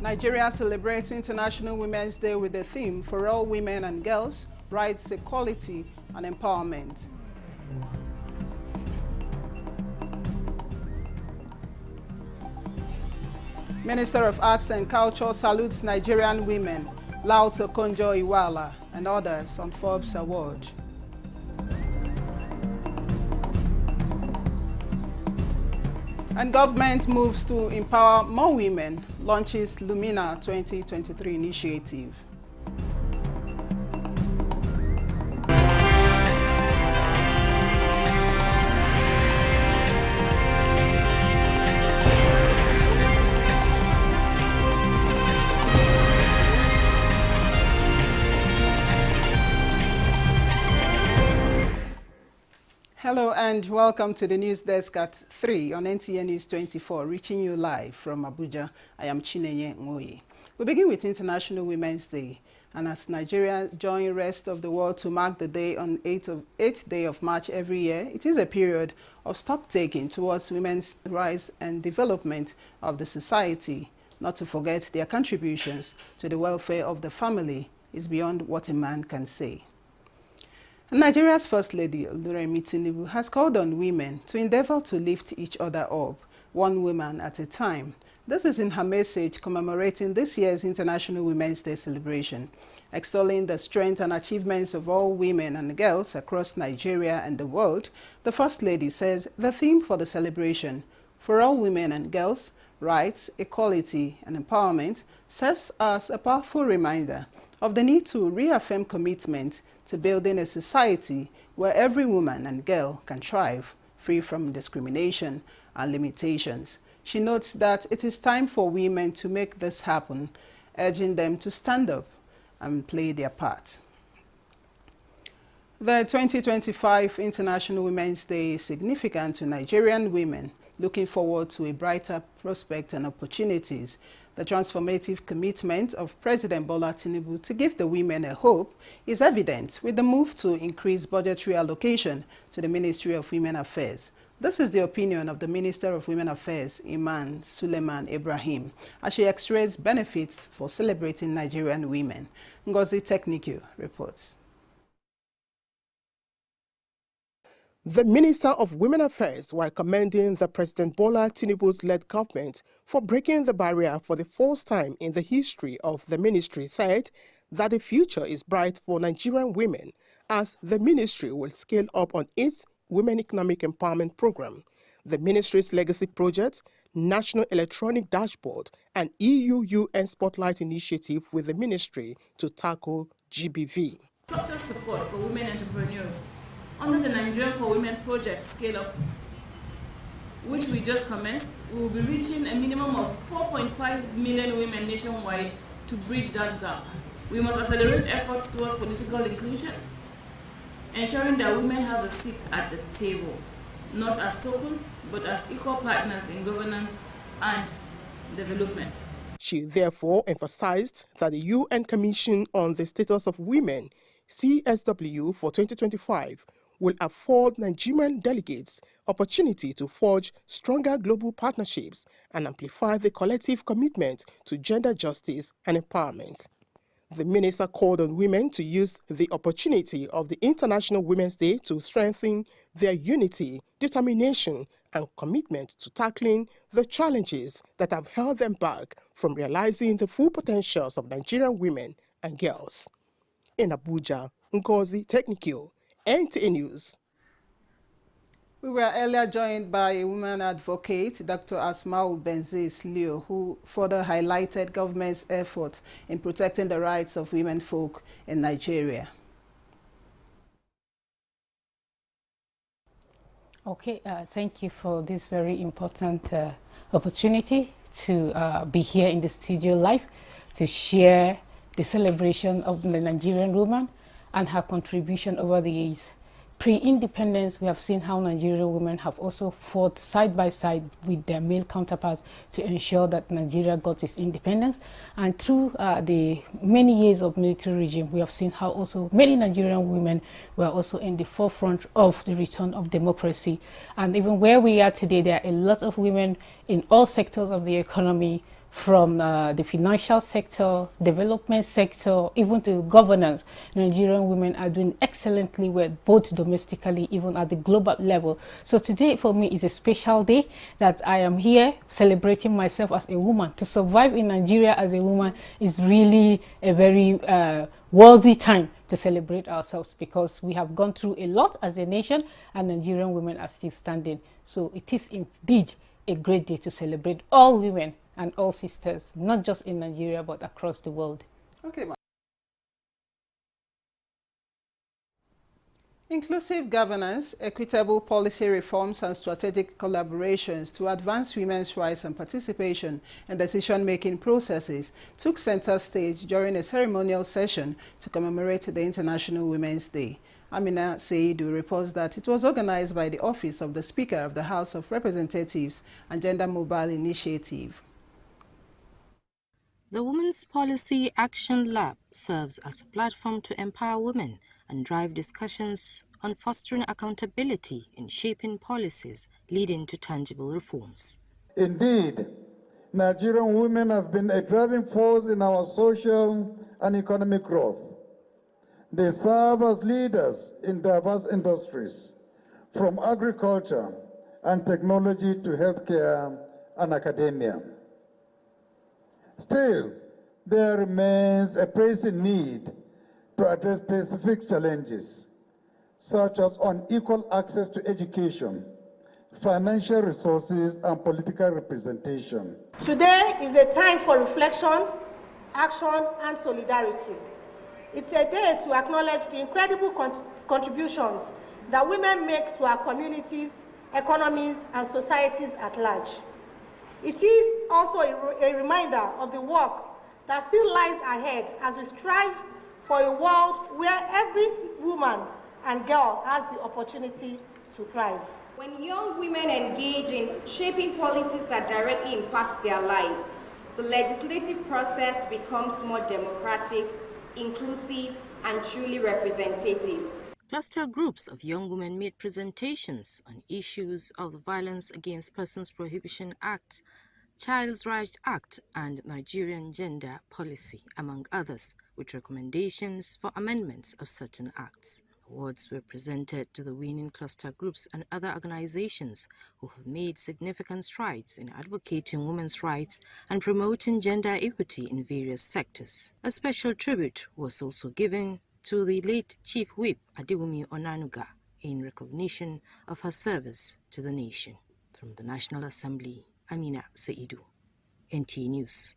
Nigeria celebrates International Women's Day with the theme For All Women and Girls, Rights, Equality and Empowerment. Minister of Arts and Culture salutes Nigerian women, Lau Sokonjo Iweala and others on Forbes Award. And government moves to empower more women, launches Lumina 2023 initiative. Hello and welcome to the news desk at 3 on NTN News 24, reaching you live from Abuja. I am Chinenye Ngoyi. We begin with International Women's Day, and as Nigeria joins the rest of the world to mark the day on 8th day of March every year, it is a period of stock-taking towards women's rights and development of the society. Not to forget their contributions to the welfare of the family is beyond what a man can say. Nigeria's First Lady, Oluremi Tinubu, has called on women to endeavor to lift each other up, one woman at a time. This is in her message commemorating this year's International Women's Day celebration. Extolling the strength and achievements of all women and girls across Nigeria and the world, the First Lady says the theme for the celebration, For All Women and Girls, Rights, Equality and Empowerment, serves as a powerful reminder of the need to reaffirm commitment to building a society where every woman and girl can thrive, free from discrimination and limitations. She notes that it is time for women to make this happen, urging them to stand up and play their part. The 2025 International Women's Day is significant to Nigerian women looking forward to a brighter prospect and opportunities. The transformative commitment of President Bola Tinubu to give the women a hope is evident with the move to increase budgetary allocation to the Ministry of Women Affairs. This is the opinion of the Minister of Women Affairs, Iman Suleiman Ibrahim, as she x-rays benefits for celebrating Nigerian women. Ngozi Teknikyo reports. The Minister of Women Affairs, while commending the President Bola Tinubu's led government for breaking the barrier for the first time in the history of the ministry, said that the future is bright for Nigerian women as the ministry will scale up on its Women Economic Empowerment Program, the ministry's legacy project, National Electronic Dashboard, and EU-UN Spotlight Initiative with the ministry to tackle GBV. Structured support for women entrepreneurs under the Nigerian for Women project Scale Up, which we just commenced. We will be reaching a minimum of 4.5 million women nationwide to bridge that gap. We must accelerate efforts towards political inclusion, ensuring that women have a seat at the table, not as token, but as equal partners in governance and development. She therefore emphasized that the UN Commission on the Status of Women, CSW, for 2025 will afford Nigerian delegates opportunity to forge stronger global partnerships and amplify the collective commitment to gender justice and empowerment. The minister called on women to use the opportunity of the International Women's Day to strengthen their unity, determination, and commitment to tackling the challenges that have held them back from realizing the full potentials of Nigerian women and girls. In Abuja, Ngozi Teknikyo, NTA News. We were earlier joined by a woman advocate, Dr. Asmau Benzis Leo, who further highlighted government's effort in protecting the rights of women folk in Nigeria. Okay, thank you for this very important opportunity to be here in the studio live to share the celebration of the Nigerian woman and her contribution over the years. Pre-independence, we have seen how Nigerian women have also fought side by side with their male counterparts to ensure that Nigeria got its independence. And through the many years of military regime, we have seen how also many Nigerian women were also in the forefront of the return of democracy. And even where we are today, there are a lot of women in all sectors of the economy, from the financial sector, development sector, even to governance. Nigerian women are doing excellently well, both domestically, even at the global level. So today for me is a special day that I am here celebrating myself as a woman. To survive in Nigeria as a woman is really a very worthy time to celebrate ourselves, because we have gone through a lot as a nation and Nigerian women are still standing. So it is indeed a great day to celebrate all women and all sisters, not just in Nigeria but across the world. Okay, ma'am. Inclusive governance, equitable policy reforms and strategic collaborations to advance women's rights and participation in decision-making processes took center stage during a ceremonial session to commemorate the International Women's Day. Amina Seidu reports that it was organized by the Office of the Speaker of the House of Representatives and Gender Mobile Initiative. The Women's Policy Action Lab serves as a platform to empower women and drive discussions on fostering accountability in shaping policies leading to tangible reforms. Indeed, Nigerian women have been a driving force in our social and economic growth. They serve as leaders in diverse industries, from agriculture and technology to healthcare and academia. Still, there remains a pressing need to address specific challenges, such as unequal access to education, financial resources, and political representation. Today is a time for reflection, action, and solidarity. It's a day to acknowledge the incredible contributions that women make to our communities, economies, and societies at large. It is also a reminder of the work that still lies ahead as we strive for a world where every woman and girl has the opportunity to thrive. When young women engage in shaping policies that directly impact their lives, the legislative process becomes more democratic, inclusive, and truly representative. Cluster groups of young women made presentations on issues of the Violence Against Persons Prohibition Act, Child's Rights Act, and Nigerian Gender Policy, among others, with recommendations for amendments of certain acts. Awards were presented to the winning cluster groups and other organizations who have made significant strides in advocating women's rights and promoting gender equity in various sectors. A special tribute was also given to the late Chief Whip Adewumi Onanuga in recognition of her service to the nation. From the National Assembly, Amina Seidu, NTA News.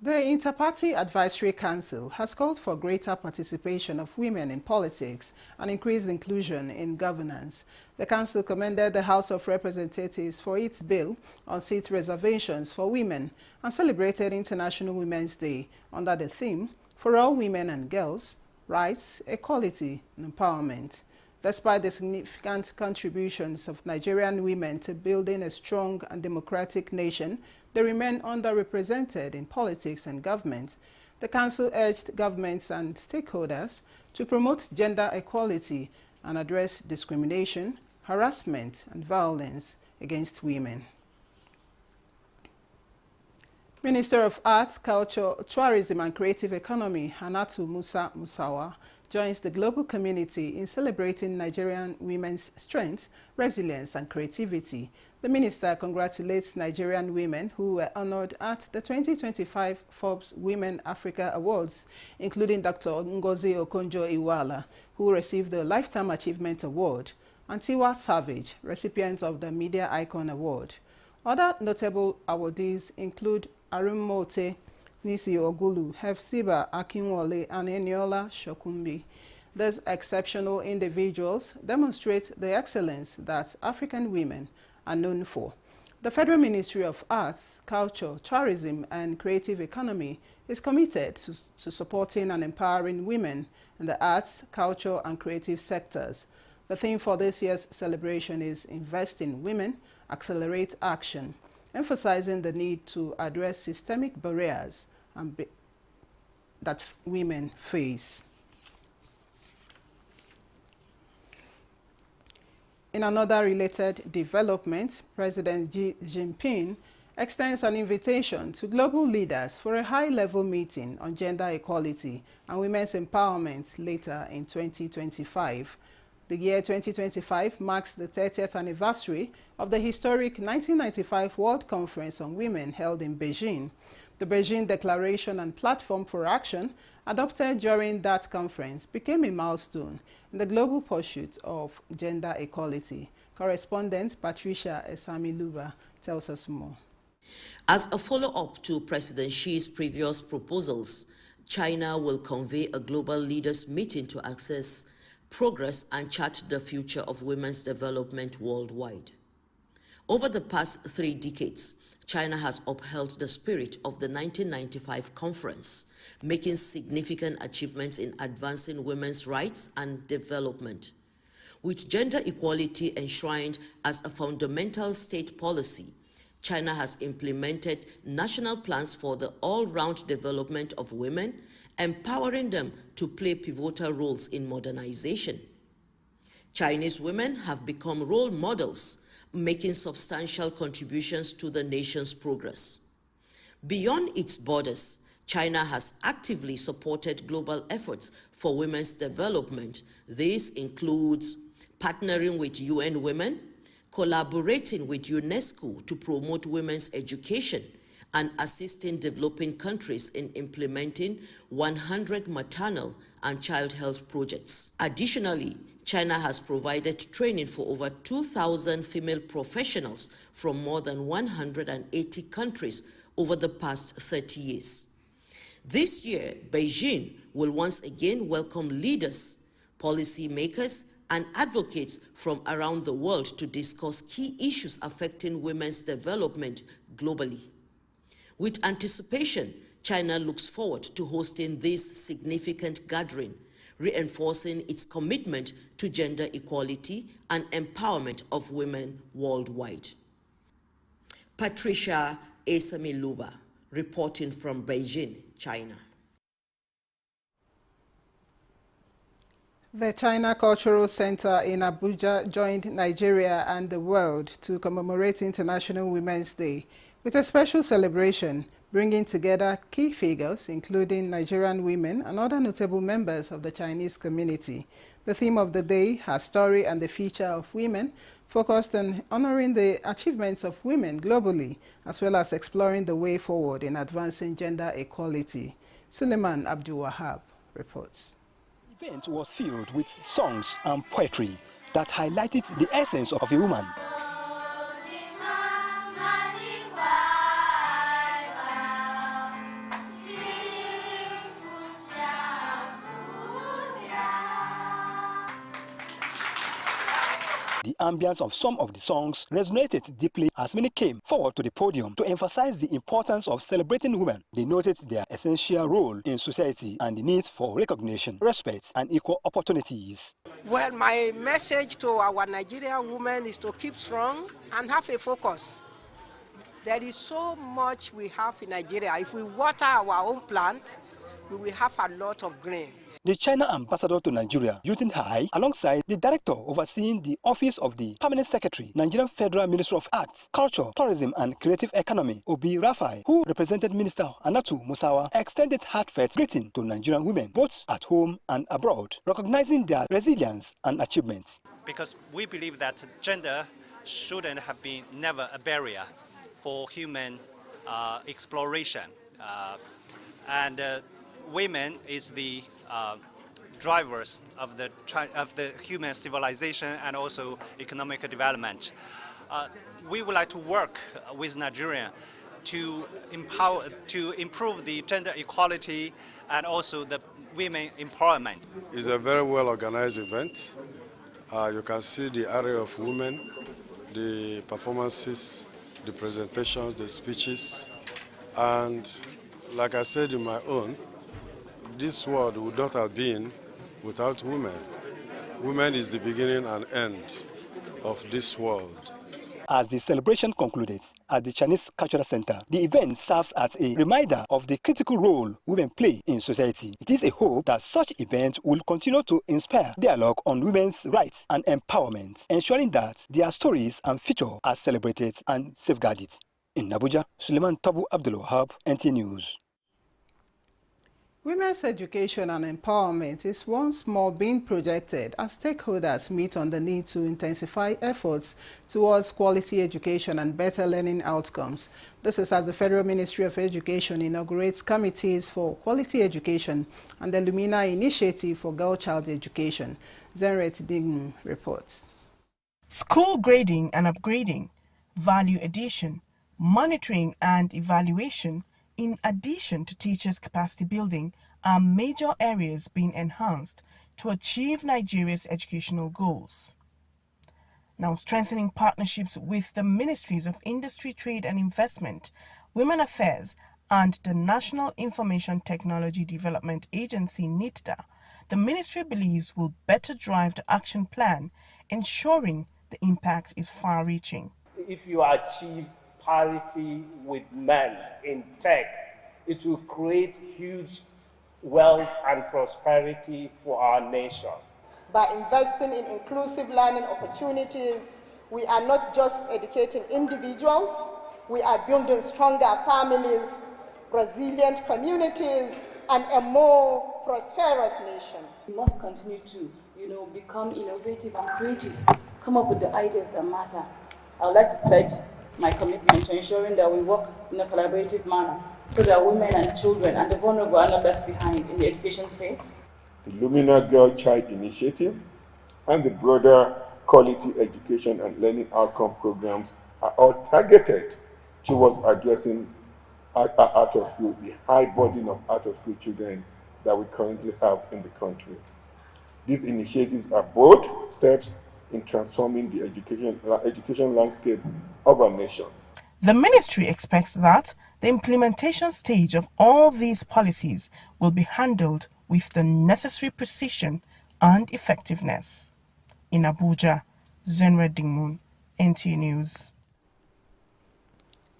The Inter-Party Advisory Council has called for greater participation of women in politics and increased inclusion in governance. The council commended the House of Representatives for its bill on seat reservations for women and celebrated International Women's Day under the theme, "For all women and girls, rights, equality, and empowerment." Despite the significant contributions of Nigerian women to building a strong and democratic nation, they remain underrepresented in politics and government. The council urged governments and stakeholders to promote gender equality and address discrimination, harassment, and violence against women. Minister of Arts, Culture, Tourism and Creative Economy, Hannatu Musa Musawa, joins the global community in celebrating Nigerian women's strength, resilience and creativity. The minister congratulates Nigerian women who were honored at the 2025 Forbes Women Africa Awards, including Dr. Ngozi Okonjo-Iweala, who received the Lifetime Achievement Award, and Tiwa Savage, recipient of the Media Icon Award. Other notable awardees include Arumote Nisi Ogulu, Hefsiba Akinwole, and Eniola Shokumbi. These exceptional individuals demonstrate the excellence that African women are known for. The Federal Ministry of Arts, Culture, Tourism and Creative Economy is committed to supporting and empowering women in the arts, culture and creative sectors. The theme for this year's celebration is Invest in Women, Accelerate Action, emphasizing the need to address systemic barriers that women face. In another related development, President Xi Jinping extends an invitation to global leaders for a high-level meeting on gender equality and women's empowerment later in 2025. The year 2025 marks the 30th anniversary of the historic 1995 World Conference on Women held in Beijing. The Beijing Declaration and Platform for Action, adopted during that conference, became a milestone in the global pursuit of gender equality. Correspondent Patricia Esami-Luba tells us more. As a follow-up to President Xi's previous proposals, China will convene a global leaders meeting to assess progress and chart the future of women's development worldwide. Over the past 3 decades, China has upheld the spirit of the 1995 conference, making significant achievements in advancing women's rights and development. With gender equality enshrined as a fundamental state policy, China has implemented national plans for the all-round development of women, empowering them to play pivotal roles in modernization. Chinese women have become role models, making substantial contributions to the nation's progress. Beyond its borders, China has actively supported global efforts for women's development. This includes partnering with UN Women, collaborating with UNESCO to promote women's education, and assisting developing countries in implementing 100 maternal and child health projects. Additionally, China has provided training for over 2,000 female professionals from more than 180 countries over the past 30 years. This year, Beijing will once again welcome leaders, policymakers, and advocates from around the world to discuss key issues affecting women's development globally. With anticipation, China looks forward to hosting this significant gathering, reinforcing its commitment to gender equality and empowerment of women worldwide. Patricia Esami-Luba, reporting from Beijing, China. The China Cultural Center in Abuja joined Nigeria and the world to commemorate International Women's Day with a special celebration bringing together key figures, including Nigerian women and other notable members of the Chinese community. The theme of the day, Her Story and the Future of Women, focused on honoring the achievements of women globally, as well as exploring the way forward in advancing gender equality. Suleiman Abdul Wahab reports. The event was filled with songs and poetry that highlighted the essence of a woman. The ambience of some of the songs resonated deeply as many came forward to the podium to emphasize the importance of celebrating women. They noted their essential role in society and the need for recognition, respect, and equal opportunities. Well, my message to our Nigerian women is to keep strong and have a focus. There is so much we have in Nigeria. If we water our own plant, we will have a lot of grain. The China ambassador to Nigeria, Yutin Hai, alongside the director overseeing the office of the Permanent Secretary, Nigerian Federal Ministry of Arts, Culture, Tourism and Creative Economy, Obi Rafai, who represented Minister Anatu Musawa, extended heartfelt greeting to Nigerian women, both at home and abroad, recognizing their resilience and achievements. Because we believe that gender shouldn't have been never a barrier for human exploration. Women is the drivers of the human civilization and also economic development. We would like to work with Nigeria to improve the gender equality and also the women empowerment. It's a very well organized event. You can see the area of women, the performances, the presentations, the speeches, and like I said in my own, this world would not have been without women. Women is the beginning and end of this world. As the celebration concluded at the Chinese Cultural Center, the event serves as a reminder of the critical role women play in society. It is a hope that such events will continue to inspire dialogue on women's rights and empowerment, ensuring that their stories and future are celebrated and safeguarded. In Abuja, Suleiman Tabu Abdul Wahab, NT News. Women's education and empowerment is once more being projected as stakeholders meet on the need to intensify efforts towards quality education and better learning outcomes. This is as the Federal Ministry of Education inaugurates committees for quality education and the Lumina Initiative for Girl-Child Education. Zenret Ding reports. School grading and upgrading, value addition, monitoring and evaluation, in addition to teachers' capacity building, are major areas being enhanced to achieve Nigeria's educational goals. Now, strengthening partnerships with the Ministries of Industry, Trade and Investment, Women Affairs, and the National Information Technology Development Agency, NITDA, the ministry believes will better drive the action plan, ensuring the impact is far-reaching. If you achieve parity with men in tech, it will create huge wealth and prosperity for our nation. By investing in inclusive learning opportunities, we are not just educating individuals, we are building stronger families, resilient communities, and a more prosperous nation. We must continue to, become innovative and creative, come up with the ideas that matter. I would like to pledge my commitment to ensuring that we work in a collaborative manner so that women and children and the vulnerable are not left behind in the education space. The Lumina Girl-Child Initiative and the broader quality education and learning outcome programs are all targeted towards addressing out of school, the high burden of out-of-school children that we currently have in the country. These initiatives are bold steps in transforming the education landscape of our nation. The ministry expects that the implementation stage of all these policies will be handled with the necessary precision and effectiveness. In Abuja, Zenred Dingmun, NT News.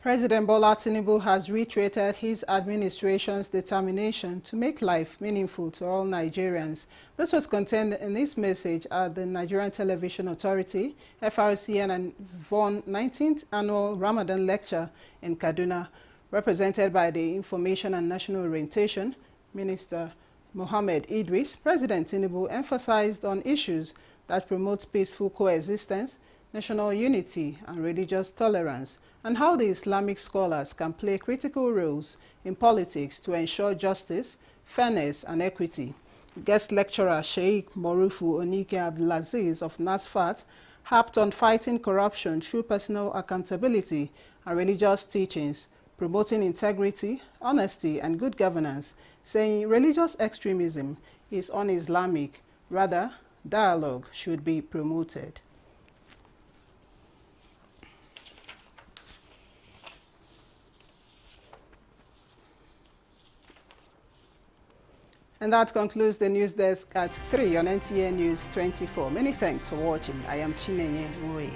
President Bola Tinubu has reiterated his administration's determination to make life meaningful to all Nigerians. This was contained in his message at the Nigerian Television Authority, FRCN, and VON 19th Annual Ramadan Lecture in Kaduna. Represented by the Information and National Orientation Minister Mohammed Idris, President Tinubu emphasized on issues that promote peaceful coexistence, national unity, and religious tolerance, and how the Islamic scholars can play critical roles in politics to ensure justice, fairness, and equity. Guest lecturer Sheikh Morufu Onike Abdulaziz of NASFAT harped on fighting corruption through personal accountability and religious teachings, promoting integrity, honesty, and good governance, saying religious extremism is un-Islamic. Rather, dialogue should be promoted. And that concludes the news desk at 3 on NTA News 24. Many thanks for watching. I am Chinenye Nwoye.